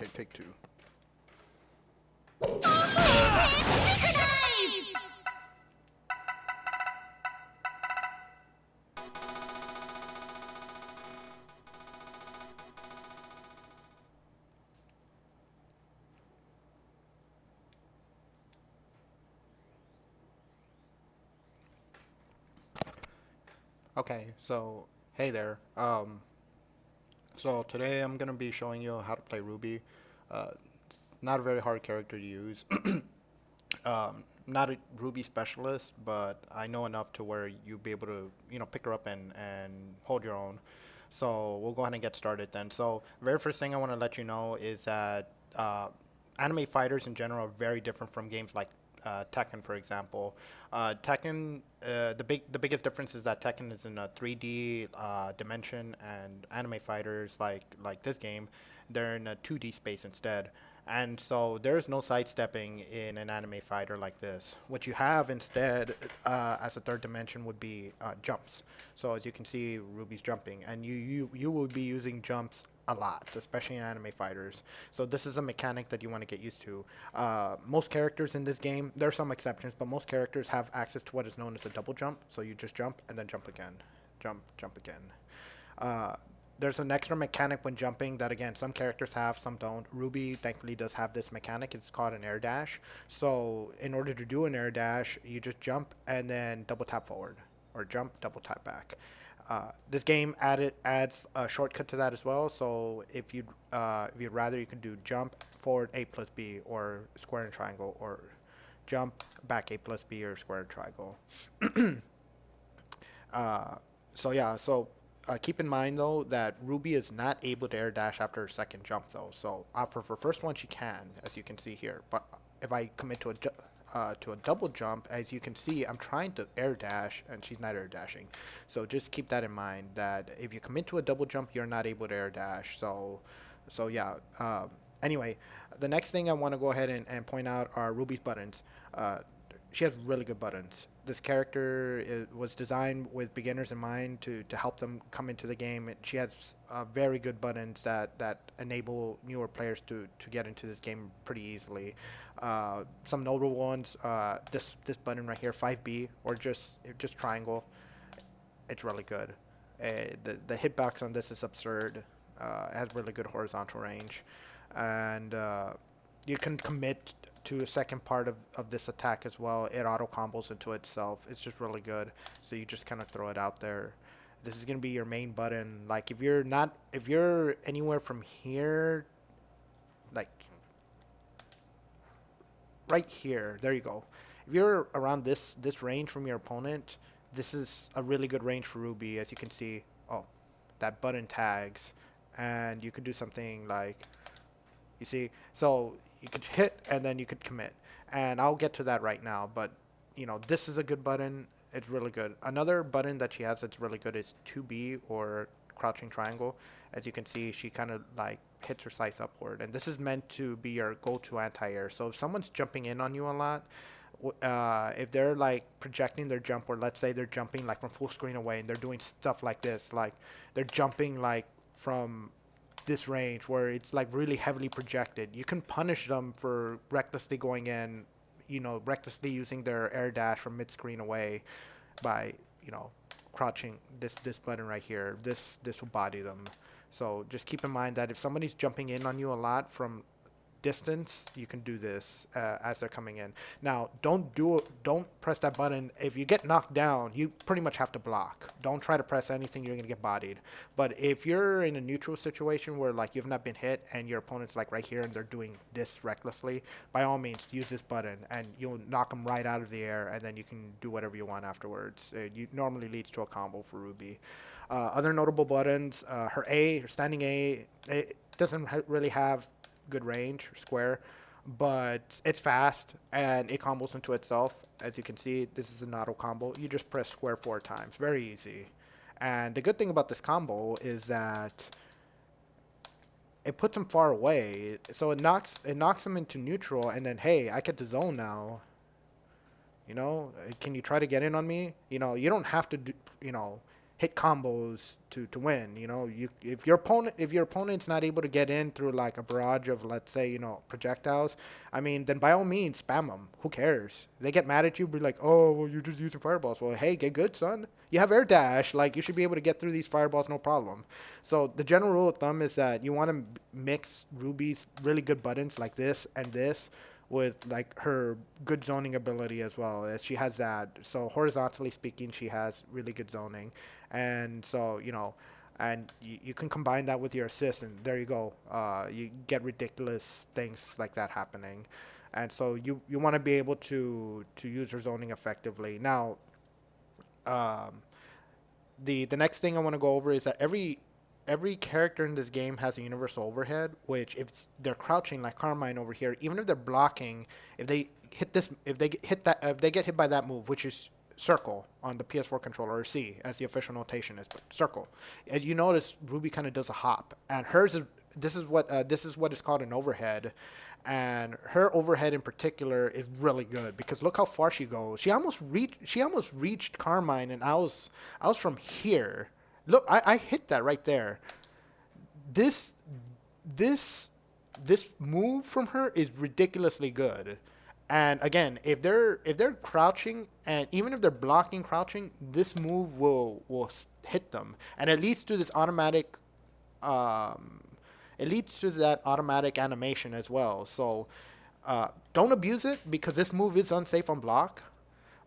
Okay, take two. Okay, so hey there. So today I'm gonna be showing you how to play Ruby. It's not a very hard character to use. Not a Ruby specialist, but I know enough to where you'll be able to, pick her up and hold your own. So we'll go ahead and get started then. So very first thing I want to let you know is that anime fighters in general are very different from games like Tekken, for example. Tekken, the biggest difference is that Tekken is in a 3D dimension, and anime fighters like this game, they're in a 2D space instead. And so there is no sidestepping in an anime fighter like this. What you have instead, as a third dimension, would be jumps. So as you can see, Ruby's jumping, and you will be using jumps a lot, especially in anime fighters. So this is a mechanic that you want to get used to. Most characters in this game, there are some exceptions, but most characters have access to what is known as a double jump. So you just jump and then jump again, jump again. Uh, there's an extra mechanic when jumping that again some characters have, some don't. Ruby thankfully does have this mechanic. It's called an air dash. So in order to do an air dash, you just jump and then double tap forward, or jump double tap back. This game adds a shortcut to that as well. So if you'd rather, you can do jump forward A plus B, or square and triangle, or jump back A plus B, or square and triangle. Uh, so yeah, so keep in mind though that Ruby is not able to air dash after her second jump though. So for her first one she can, as you can see here. But if I commit to a double jump, as you can see, I'm trying to air dash and she's not air dashing. So just keep that in mind that if you commit to a double jump, you're not able to air dash. So yeah. Anyway, the next thing I want to go ahead and point out are Ruby's buttons. Uh, she has really good buttons. This character was designed with beginners in mind to help them come into the game. She has very good buttons that enable newer players to get into this game pretty easily. Some notable ones: this button right here, 5B, or just triangle. It's really good. The hitbox on this is absurd. It has really good horizontal range, and you can commit to a second part of this attack as well. It auto combos into itself. It's just really good. So you just kind of throw it out there. This is gonna be your main button. Like if you're anywhere from here, like right here, there you go. If you're around this range from your opponent, this is a really good range for Ruby. As you can see, oh, that button tags, and you could do something like, you see, so you could hit and then you could commit. And I'll get to that right now, but this is a good button. It's really good. Another button that she has that's really good is 2B, or crouching triangle. As you can see, she kind of like hits her sights upward. And this is meant to be your go-to anti-air. So if someone's jumping in on you a lot, if they're like projecting their jump, or let's say they're jumping like from full screen away and they're doing stuff like this, like they're jumping like from this range where it's like really heavily projected, you can punish them for recklessly going in, recklessly using their air dash from mid screen away by, crouching this button right here. This will body them. So just keep in mind that if somebody's jumping in on you a lot from distance, you can do this as they're coming in. Now, don't press that button. If you get knocked down, you pretty much have to block. Don't try to press anything, you're gonna get bodied. But if you're in a neutral situation where like you've not been hit and your opponent's like right here and they're doing this recklessly, by all means use this button and you'll knock them right out of the air, and then you can do whatever you want afterwards. It normally leads to a combo for Ruby. Other notable buttons, her standing A, it doesn't really have good range, square, but it's fast and it combos into itself. As you can see, this is an auto combo. You just press square 4 times, very easy. And the good thing about this combo is that it puts him far away, so it knocks him into neutral, and then hey, I get to zone now. Can you try to get in on me? You don't have to do, hit combos to win. You know, you if your opponent's not able to get in through like a barrage of, let's say, projectiles, I mean, then by all means spam them. Who cares? They get mad at you, be like, oh, well, you're just using fireballs. Well, hey, get good, son. You have air dash. Like, you should be able to get through these fireballs no problem. So the general rule of thumb is that you want to mix Ruby's really good buttons like this and this with like her good zoning ability as well, as she has that. So horizontally speaking, she has really good zoning, and so and you can combine that with your assist, and there you go. You get ridiculous things like that happening, and so you want to be able to use her zoning effectively. Now, um, the next thing I want to go over is that every character in this game has a universal overhead, which if they're crouching like Carmine over here, even if they're blocking, if they hit this, if they get hit by that move, which is circle on the PS4 controller, or C as the official notation is, but circle. As you notice, Ruby kind of does a hop, and hers is this is what is called an overhead, and her overhead in particular is really good because look how far she goes. She almost reached Carmine, and I was from here. Look, I hit that right there. This this this move from her is ridiculously good. And again, if they're crouching, and even if they're blocking crouching, this move will hit them, and um, it leads to that automatic animation as well. So don't abuse it because this move is unsafe on block.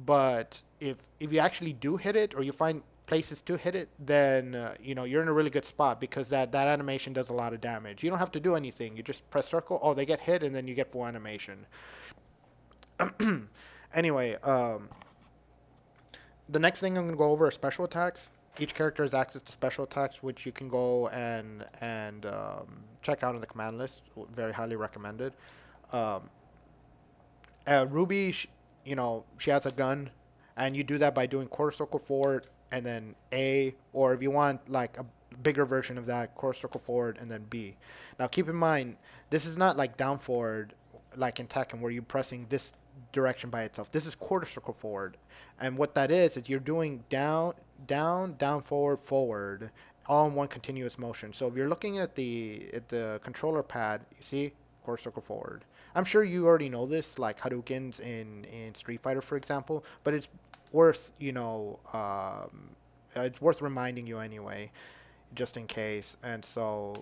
But if you actually do hit it, or you find places to hit it, then you're in a really good spot because that animation does a lot of damage. You don't have to do anything. You just press circle. Oh, they get hit, and then you get full animation. Anyway, the next thing I'm going to go over are special attacks. Each character has access to special attacks, which you can go and check out in the command list. Very highly recommended. Um, Ruby, she has a gun, and you do that by doing quarter circle forward and then A, or if you want like a bigger version of that, quarter circle forward and then B. Now keep in mind, this is not like down forward like in Tekken where you're pressing this direction by itself. This is quarter circle forward, and what that is you're doing down, down, down, forward, forward, all in one continuous motion. So if you're looking at the controller pad, you see quarter circle forward. I'm sure you already know this, like Hadoukens in Street Fighter, for example, but worth it's worth reminding you anyway, just in case. And so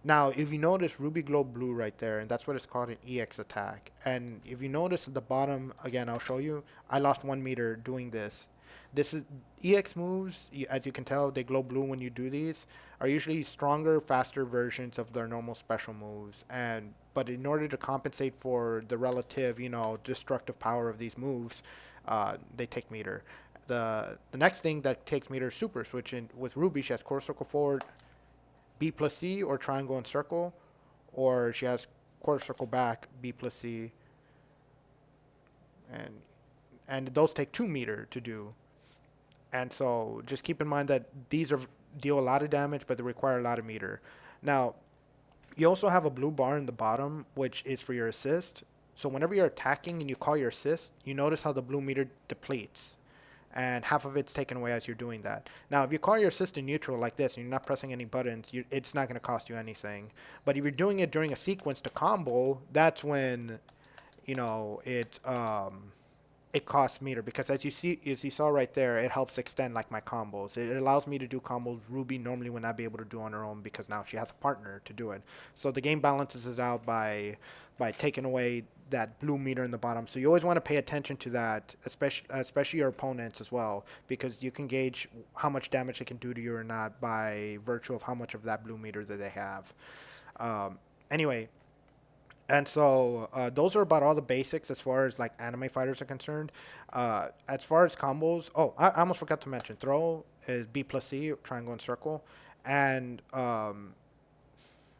now, if you notice Ruby Glow Blue right there, and that's what it's called, an EX attack. And if you notice at the bottom, again, I'll show you, I lost 1 meter doing this. This is EX moves, as you can tell, they glow blue when you do these, are usually stronger, faster versions of their normal special moves. But in order to compensate for the relative, destructive power of these moves, they take meter. The next thing that takes meter is super switch. And with Ruby, she has core circle forward, B plus C, or triangle and circle, or she has quarter circle back, B plus C, and those take 2 meter to do. And so just keep in mind that these deal a lot of damage, but they require a lot of meter. Now, you also have a blue bar in the bottom, which is for your assist. So whenever you're attacking and you call your assist, you notice how the blue meter depletes, and half of it's taken away as you're doing that. Now, if you call your assist in neutral like this and you're not pressing any buttons, it's not going to cost you anything. But if you're doing it during a sequence to combo, that's when it costs meter, because as you saw right there, it helps extend like my combos. It allows me to do combos Ruby normally would not be able to do on her own, because now she has a partner to do it. So the game balances it out by taking away that blue meter in the bottom. So you always want to pay attention to that, especially your opponents as well, because you can gauge how much damage they can do to you or not by virtue of how much of that blue meter that they have. Anyway, and so those are about all the basics as far as like anime fighters are concerned. As far as combos, oh, I almost forgot to mention, throw is B plus C, triangle and circle. And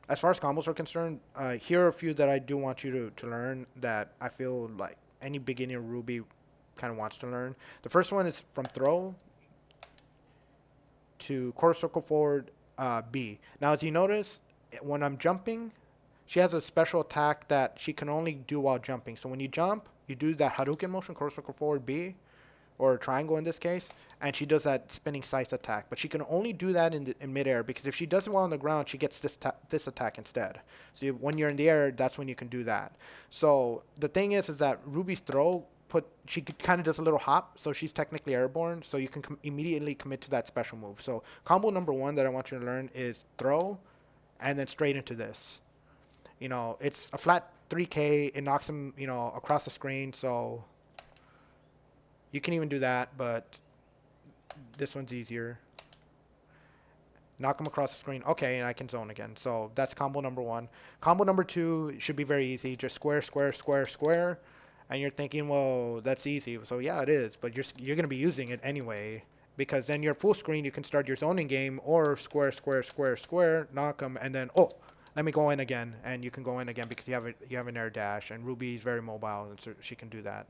as far as combos are concerned, here are a few that I do want you to learn that I feel like any beginner Ruby kind of wants to learn. The first one is from throw to quarter circle forward, B. Now, as you notice, when I'm jumping, she has a special attack that she can only do while jumping. So when you jump, you do that Hadouken motion, quarter circle forward, B, or triangle in this case, and she does that spinning scythe attack. But she can only do that in midair, because if she does it while on the ground, she gets this attack instead. So when you're in the air, that's when you can do that. So the thing is that Ruby's throw she kind of does a little hop, so she's technically airborne. So you can immediately commit to that special move. So combo number one that I want you to learn is throw, and then straight into this. It's a flat 3K. It knocks him, across the screen. So you can even do that, but this one's easier. Knock him across the screen. Okay, and I can zone again. So that's combo number one. Combo number two should be very easy. Just square, square, square, square. And you're thinking, well, that's easy. So yeah, it is. But you're going to be using it anyway. Because then you're full screen, you can start your zoning game, or square, square, square, square, knock them, and then, oh, let me go in again. And you can go in again because you have an air dash. And Ruby's very mobile, and so she can do that.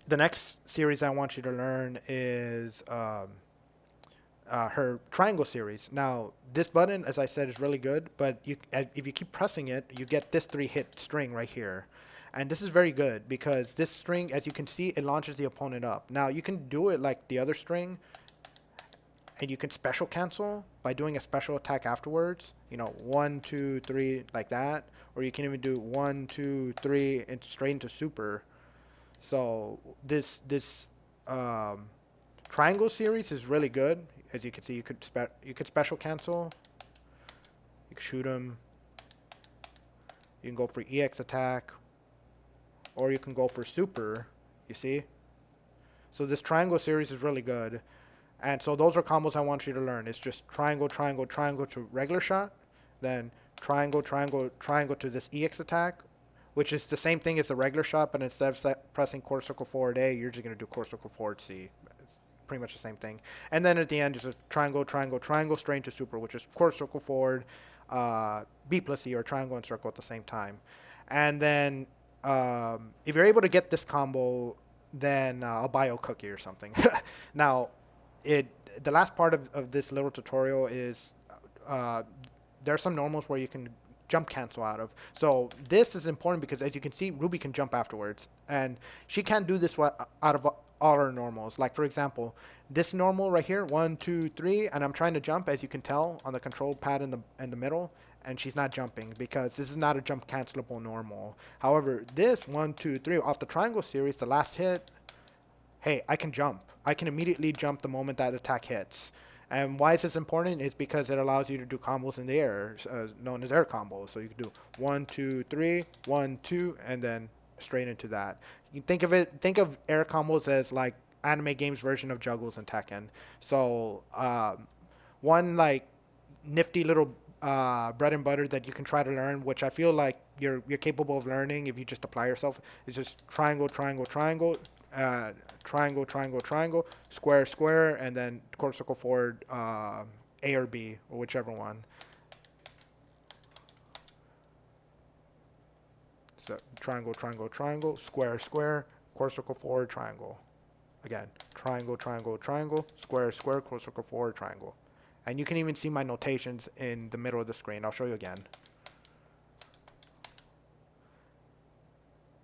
The next series I want you to learn is her triangle series. Now, this button, as I said, is really good, but if you keep pressing it, you get this 3-hit string right here. And this is very good because this string, as you can see, it launches the opponent up. Now, you can do it like the other string, and you can special cancel by doing a special attack afterwards. 1, 2, 3, like that. Or you can even do 1, 2, 3, and straight into super. So this triangle series is really good. As you can see, you could special cancel. You can shoot him. You can go for EX attack, or you can go for super. You see. So this triangle series is really good, and so those are combos I want you to learn. It's just triangle, triangle, triangle to regular shot, then triangle, triangle, triangle to this EX attack, which is the same thing as the regular shot, but instead of pressing quarter circle forward A, you're just going to do quarter circle forward C. It's pretty much the same thing. And then at the end, just a triangle, triangle, triangle, straight into super, which is quarter circle forward, B plus C, or triangle and circle at the same time. And then if you're able to get this combo, then I'll buy a cookie or something. Now, the last part of this little tutorial is there are some normals where you can jump cancel out of. So this is important because, as you can see, Ruby can jump afterwards, and she can't do this out of all her normals. Like, for example, this normal right here, 1, 2, 3, and I'm trying to jump, as you can tell on the control pad in the middle, and she's not jumping because this is not a jump cancelable normal. However, this 1, 2, 3 off the triangle series, the last hit, hey, I can jump. I can immediately jump the moment that attack hits. And why is this important? Is because it allows you to do combos in the air, known as air combos. So you can do 1, 2, 3, 1, 2, and then straight into that. You think of air combos as like anime games version of juggles and Tekken. So one like nifty little bread and butter that you can try to learn, which I feel like you're capable of learning if you just apply yourself, is just triangle, triangle, triangle. Triangle, triangle, triangle, square, square, and then quarter circle forward, A or B, or whichever one. So triangle, triangle, triangle, square, square, quarter circle forward, triangle. Again, triangle, triangle, triangle, square, square, quarter circle forward, triangle. And you can even see my notations in the middle of the screen. I'll show you again.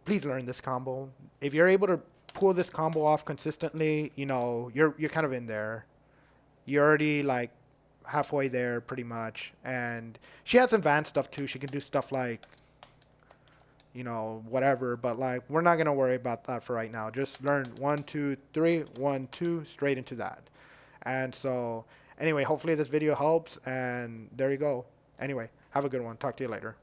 Please learn this combo. If you're able to pull this combo off consistently, you're kind of in there. You're already like halfway there pretty much. And she has advanced stuff too. She can do stuff like, whatever, but like we're not gonna worry about that for right now. Just learn 1, 2, 3, 1, 2, straight into that. And so anyway, hopefully this video helps, and there you go. Anyway, have a good one. Talk to you later.